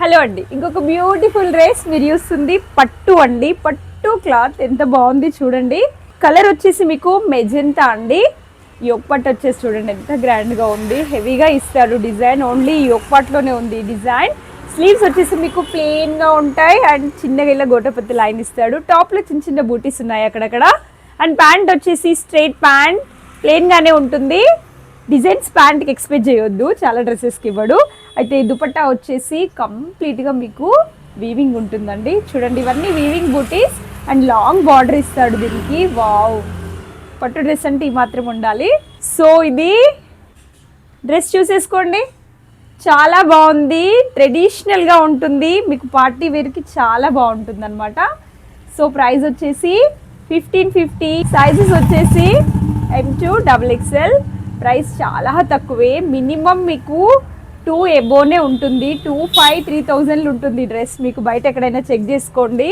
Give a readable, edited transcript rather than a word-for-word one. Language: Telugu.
హలో అండి, ఇంకొక బ్యూటిఫుల్ డ్రెస్ మీరు చూస్తుంది పట్టు అండి. పట్టు క్లాత్ ఎంత బాగుంది చూడండి. కలర్ వచ్చేసి మీకు మెజెంటా అండి. యోక్ పట్టు వచ్చేసి చూడండి ఎంత గ్రాండ్గా ఉంది. హెవీగా ఇస్తాడు డిజైన్. ఓన్లీ యోక్ పట్టులోనే ఉంది డిజైన్. స్లీవ్స్ వచ్చేసి మీకు ప్లెయిన్గా ఉంటాయి అండ్ చిన్నగా ఇలా గోటపత్తి లైన్ ఇస్తాడు. టాప్లో చిన్న చిన్న బూటీస్ ఉన్నాయి అక్కడక్కడ. అండ్ ప్యాంట్ వచ్చేసి స్ట్రైట్ ప్యాంట్ ప్లెయిన్గానే ఉంటుంది. డిజైన్స్ ప్యాంట్కి ఎక్స్పెక్ట్ చేయొద్దు, చాలా డ్రెస్సెస్కి ఇవ్వడు. అయితే దుపట్టా వచ్చేసి కంప్లీట్గా మీకు వీవింగ్ ఉంటుందండి. చూడండి ఇవన్నీ weaving booties and long border ఇస్తాడు దీనికి. వావ్, పట్టు డ్రెస్ అంటే ఈ మాత్రం ఉండాలి. సో ఇది డ్రెస్ చూసేసుకోండి, చాలా బాగుంది. ట్రెడిషనల్గా ఉంటుంది, మీకు పార్టీ వేర్కి చాలా బాగుంటుంది అనమాట. సో ప్రైస్ వచ్చేసి 1550. సైజెస్ వచ్చేసి M2 XXL. ప్రైస్ చాలా తక్కువే. మినిమం మీకు 2 ఎబోనే ఉంటుంది. 2500-3000 ఉంటుంది డ్రెస్. మీకు బయట ఎక్కడైనా చెక్ చేసుకోండి.